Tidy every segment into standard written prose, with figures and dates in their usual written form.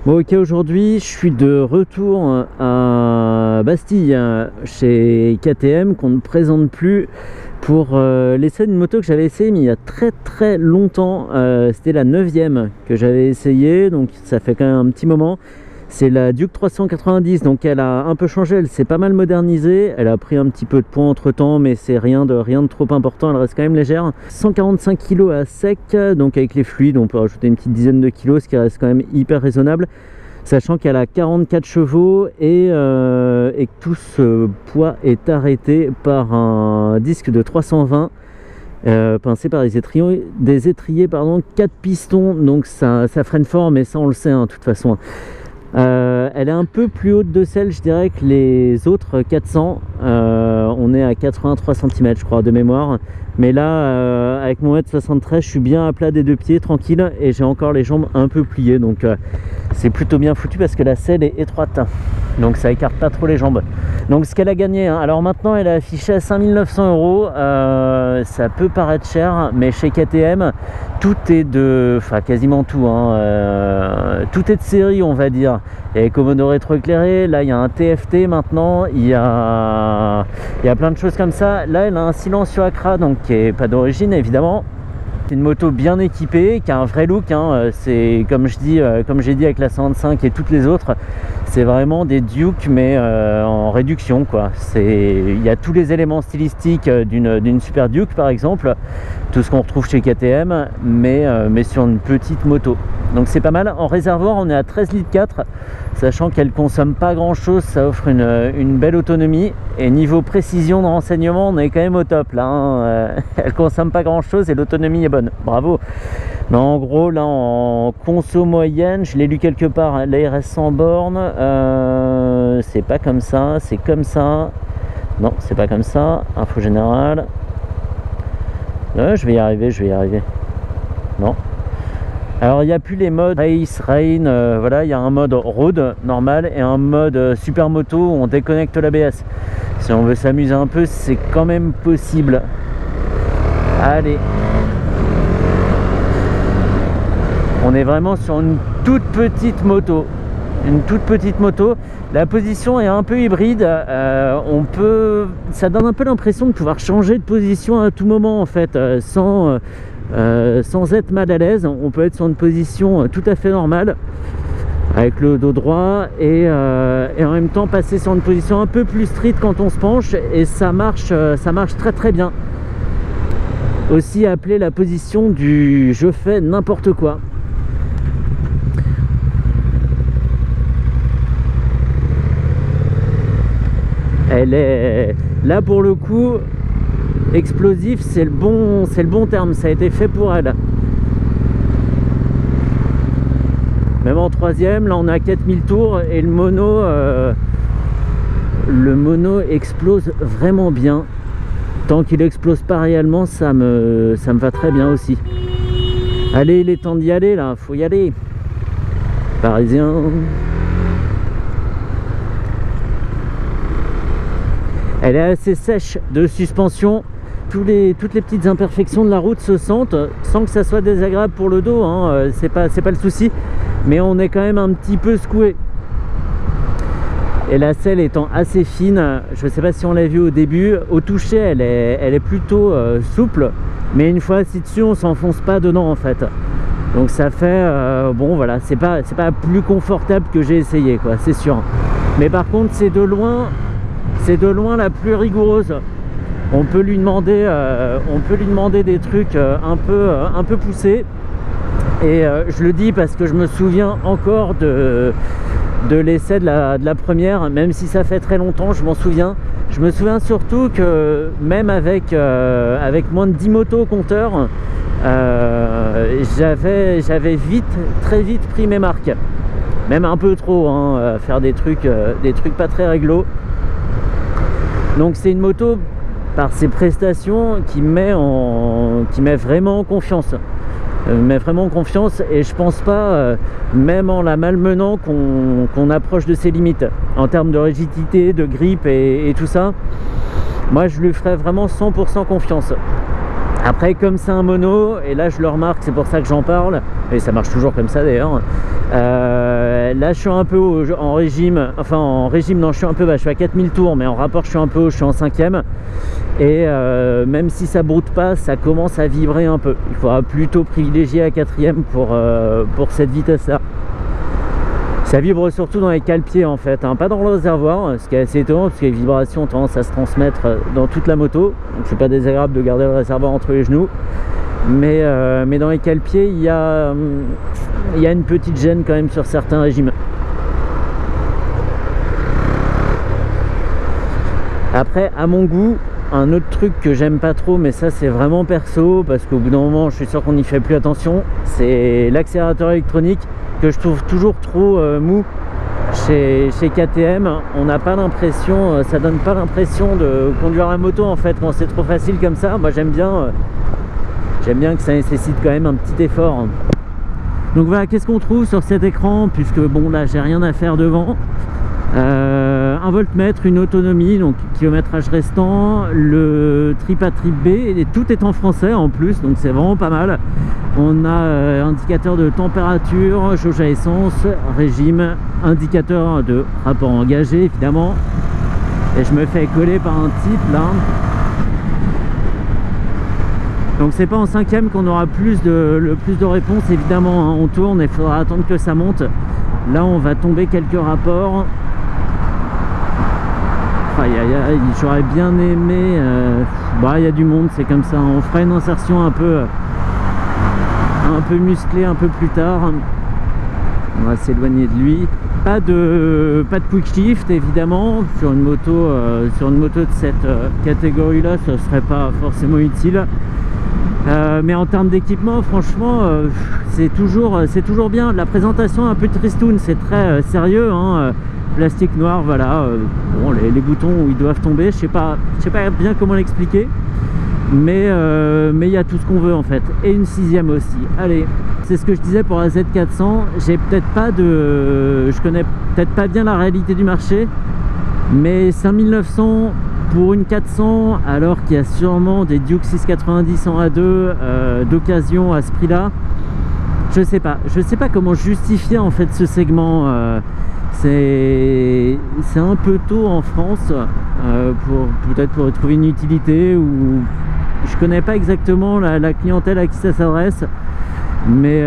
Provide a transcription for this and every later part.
Bon ok, aujourd'hui je suis de retour à Bastille chez KTM qu'on ne présente plus pour l'essai d'une moto que j'avais essayé mais il y a très longtemps. C'était la 9e que j'avais essayé, donc ça fait quand même un petit moment. C'est la Duke 390, donc elle a un peu changé, elle s'est pas mal modernisée, elle a pris un petit peu de poids entre temps, mais c'est rien de trop important, elle reste quand même légère. 145 kg à sec, donc avec les fluides on peut rajouter une petite dizaine de kilos, ce qui reste quand même hyper raisonnable, sachant qu'elle a 44 chevaux et que tout ce poids est arrêté par un disque de 320 pincé par des étriers 4 pistons, donc ça freine fort, mais ça on le sait de toute façon. Elle est un peu plus haute de selle, je dirais, que les autres 400. On est à 83 cm, je crois, de mémoire. Mais là, avec mon 1m73, je suis bien à plat des deux pieds, tranquille, et j'ai encore les jambes un peu pliées. Donc, c'est plutôt bien foutu parce que la selle est étroite. Donc, ça écarte pas trop les jambes. Donc, ce qu'elle a gagné, alors maintenant, elle est affichée à 5 900 €. Ça peut paraître cher, mais chez KTM, tout est de... Enfin, quasiment tout. Tout est de série, on va dire. Il y a les commodes rétroéclairées, là il y a un TFT maintenant, il y a plein de choses comme ça. Là elle a un Silencio Acra, donc qui n'est pas d'origine évidemment. C'est une moto bien équipée, qui a un vrai look, c'est comme j'ai dit avec la 125 et toutes les autres, c'est vraiment des Duke mais en réduction quoi. Il y a tous les éléments stylistiques d'une Super Duke par exemple, tout ce qu'on retrouve chez KTM, mais sur une petite moto. Donc c'est pas mal. En réservoir on est à 13 litres 4, sachant qu'elle consomme pas grand chose, ça offre une belle autonomie, et niveau précision de renseignement on est quand même au top là, elle consomme pas grand chose et l'autonomie est bonne, bravo. Mais en gros là en conso moyenne, je l'ai lu quelque part, l'ARS 100 bornes, c'est pas comme ça, c'est comme ça, non c'est pas comme ça, info générale, je vais y arriver, non. Alors il n'y a plus les modes race, rain, voilà, il y a un mode road normal et un mode super moto où on déconnecte l'ABS. Si on veut s'amuser un peu, c'est quand même possible. Allez. On est vraiment sur une toute petite moto. Une toute petite moto. La position est un peu hybride. Ça donne un peu l'impression de pouvoir changer de position à tout moment en fait, sans être mal à l'aise. On peut être sur une position tout à fait normale avec le dos droit et en même temps passer sur une position un peu plus street quand on se penche, et ça marche très bien. Aussi appelée la position du je fais n'importe quoi. Elle est là pour le coup. Explosif, c'est le bon terme, ça a été fait pour elle. Même en 3e, là on est à 4000 tours et le mono explose vraiment bien. Tant qu'il explose pas réellement, ça me va très bien aussi. Allez, il est temps d'y aller là, faut y aller. Parisien. Elle est assez sèche de suspension. Toutes les petites imperfections de la route se sentent sans que ça soit désagréable pour le dos, c'est pas le souci, mais on est quand même un petit peu secoué. Et la selle étant assez fine, je sais pas si on l'a vu au début, au toucher elle est plutôt souple, mais une fois assis dessus on s'enfonce pas dedans en fait. Donc ça fait bon voilà, c'est pas plus confortable que j'ai essayé quoi, c'est sûr. Mais par contre c'est de loin la plus rigoureuse. On peut lui demander des trucs un peu poussés, et je le dis parce que je me souviens encore de l'essai de la première, même si ça fait très longtemps, je m'en souviens. Je me souviens surtout que même avec moins de 10 motos au compteur, j'avais très vite pris mes marques, même un peu trop, faire des trucs pas très réglo. Donc c'est une moto par ses prestations qui met vraiment en confiance. Et je pense pas, même en la malmenant, qu'on approche de ses limites en termes de rigidité, de grip et tout ça. Moi je lui ferais vraiment 100% confiance. Après, comme c'est un mono, et là je le remarque, c'est pour ça que j'en parle, et ça marche toujours comme ça d'ailleurs, Là je suis un peu haut, en régime, enfin en régime non, je suis un peu bas, je suis à 4000 tours, mais en rapport je suis un peu haut, je suis en 5e. Et même si ça broute pas, ça commence à vibrer un peu. Il faudra plutôt privilégier la 4e pour cette vitesse là. Ça vibre surtout dans les cale-pieds en fait, hein, pas dans le réservoir, ce qui est assez étonnant parce que les vibrations ont tendance à se transmettre dans toute la moto. Donc c'est pas désagréable de garder le réservoir entre les genoux. Mais dans les cale-pieds, il y a une petite gêne quand même sur certains régimes. Après, à mon goût, un autre truc que j'aime pas trop, mais ça c'est vraiment perso, parce qu'au bout d'un moment, je suis sûr qu'on n'y fait plus attention, c'est l'accélérateur électronique que je trouve toujours trop mou chez KTM. On n'a pas l'impression, ça donne pas l'impression de conduire la moto en fait quand c'est trop facile comme ça. Moi j'aime bien que ça nécessite quand même un petit effort. Donc voilà, qu'est-ce qu'on trouve sur cet écran, puisque bon là j'ai rien à faire devant. Un voltmètre, une autonomie, donc kilométrage restant, le trip A, trip B, et tout est en français en plus, donc c'est vraiment pas mal. On a indicateur de température, jauge à essence, régime, indicateur de rapport engagé évidemment, et je me fais coller par un type là. Donc c'est pas en 5e qu'on aura le plus de réponses évidemment, hein. On tourne et il faudra attendre que ça monte. Là on va tomber quelques rapports. J'aurais bien aimé, il y a du monde, c'est comme ça, on fera une insertion un peu musclée un peu plus tard. On va s'éloigner de lui. Pas de quick shift évidemment sur une moto de cette catégorie là, ça serait pas forcément utile. Mais en termes d'équipement, franchement, c'est toujours bien. La présentation un peu tristoun, c'est très sérieux, hein. Plastique noir, voilà. Bon, les boutons où ils doivent tomber, je sais pas bien comment l'expliquer, mais il y a tout ce qu'on veut en fait. Et une 6e aussi. Allez, c'est ce que je disais pour la Z400. Je connais peut-être pas bien la réalité du marché, mais 5900 pour une 400, alors qu'il y a sûrement des Duke 690 en A2 d'occasion à ce prix là. Je sais pas comment justifier en fait ce segment. C'est un peu tôt en France peut-être pour y trouver une utilité, ou je connais pas exactement la clientèle à qui ça s'adresse, mais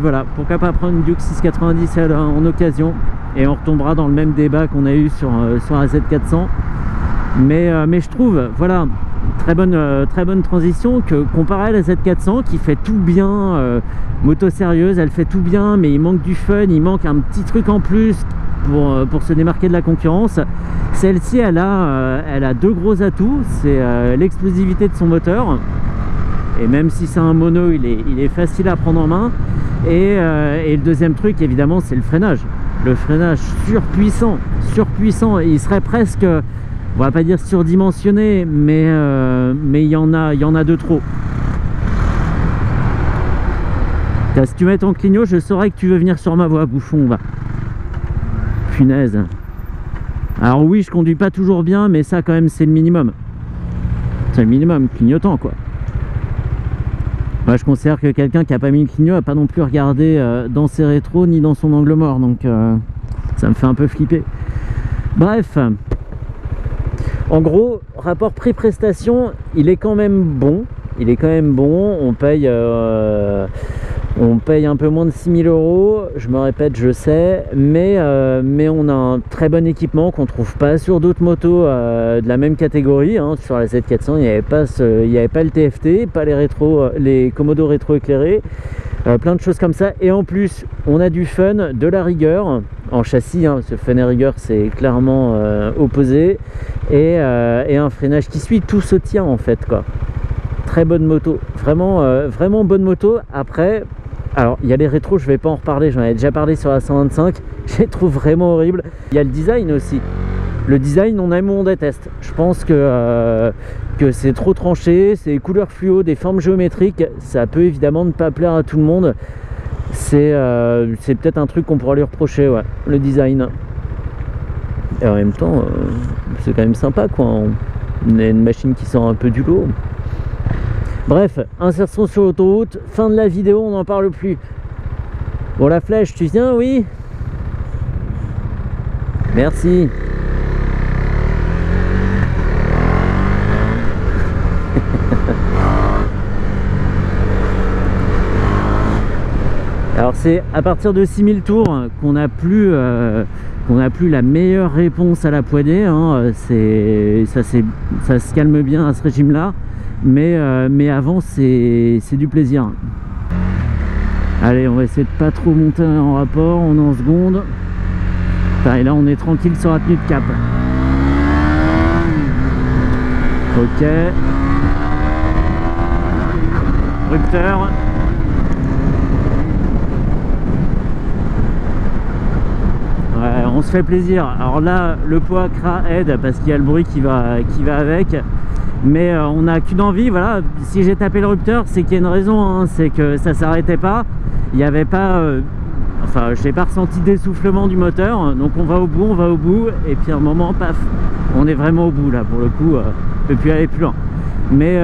voilà, pourquoi pas prendre une Duke 690 en occasion, et on retombera dans le même débat qu'on a eu sur la Z400. Mais je trouve, voilà, très bonne transition, que comparé à la Z400 qui fait tout bien, moto sérieuse, elle fait tout bien, mais il manque du fun, il manque un petit truc en plus pour se démarquer de la concurrence. Celle-ci, elle a deux gros atouts, c'est l'explosivité de son moteur, et même si c'est un mono, il est facile à prendre en main, et le deuxième truc évidemment, c'est le freinage surpuissant, il serait presque, on va pas dire surdimensionné, mais il y en a de trop. Si tu mets ton clignot, je saurais que tu veux venir sur ma voie, bouffon, va. Punaise. Alors oui, je conduis pas toujours bien, mais ça quand même c'est le minimum. C'est le minimum, clignotant quoi. Moi je considère que quelqu'un qui a pas mis le clignot a pas non plus regardé dans ses rétros ni dans son angle mort, donc ça me fait un peu flipper. Bref. En gros, rapport prix-prestation, il est quand même bon. On paye un peu moins de 6 000 €, je me répète, je sais, mais on a un très bon équipement qu'on trouve pas sur d'autres motos de la même catégorie, hein. Sur la Z400, il n'y avait pas le TFT, pas les Komodo rétro éclairés, plein de choses comme ça. Et en plus, on a du fun, de la rigueur en châssis, hein, parce que fun et rigueur c'est clairement opposé, et un freinage qui suit, tout se tient en fait quoi. Très bonne moto, vraiment bonne moto. Après, alors il y a les rétros, je vais pas en reparler, j'en avais déjà parlé sur la 125, je les trouve vraiment horribles. Il y a le design aussi. Le design, on aime ou on déteste. Je pense que c'est trop tranché, c'est des couleurs fluo, des formes géométriques, ça peut évidemment ne pas plaire à tout le monde. C'est peut-être un truc qu'on pourra lui reprocher, ouais, le design. Et en même temps, c'est quand même sympa quoi. On a une machine qui sort un peu du lot. Bref, insertion sur l'autoroute, fin de la vidéo, on n'en parle plus. Bon, la flèche, tu viens, oui? Merci. Alors c'est à partir de 6000 tours qu'on n'a plus la meilleure réponse à la poignée, hein. Ça se calme bien à ce régime là, mais avant c'est du plaisir. Allez, on va essayer de pas trop monter en rapport, on est en seconde. Putain, et là on est tranquille sur la tenue de cap. Ok. Rupteur. Ouais, on se fait plaisir. Alors là, le poids CRA aide parce qu'il y a le bruit qui va avec. Mais on n'a qu'une envie, voilà. Si j'ai tapé le rupteur, c'est qu'il y a une raison, hein. C'est que ça s'arrêtait pas. Il n'y avait pas... enfin, je n'ai pas ressenti d'essoufflement du moteur. Donc on va au bout. Et puis à un moment, paf, on est vraiment au bout là. Pour le coup, on ne peut plus aller plus loin. Mais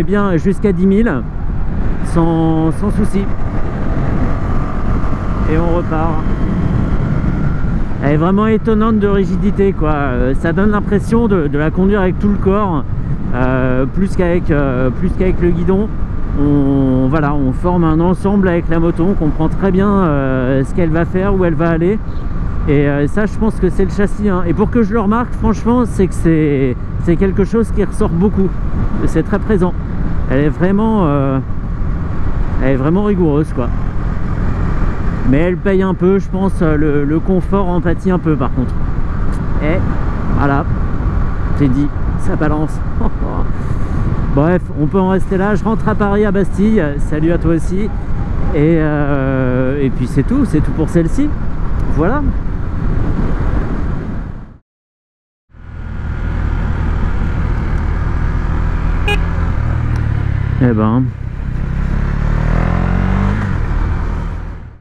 bien jusqu'à 10 000, sans souci. Et on repart. Elle est vraiment étonnante de rigidité, quoi. Ça donne l'impression de la conduire avec tout le corps, plus qu'avec le guidon. On forme un ensemble avec la moto, on comprend très bien ce qu'elle va faire, où elle va aller. Et ça, je pense que c'est le châssis, hein. Et pour que je le remarque, franchement, c'est que c'est quelque chose qui ressort beaucoup. C'est très présent. Elle est vraiment rigoureuse, quoi. Mais elle paye un peu, je pense, le confort en pâtit un peu par contre. Et voilà, j'ai dit, ça balance. Bref, on peut en rester là. Je rentre à Paris, à Bastille. Salut à toi aussi. Et puis c'est tout pour celle-ci. Voilà. Eh ben,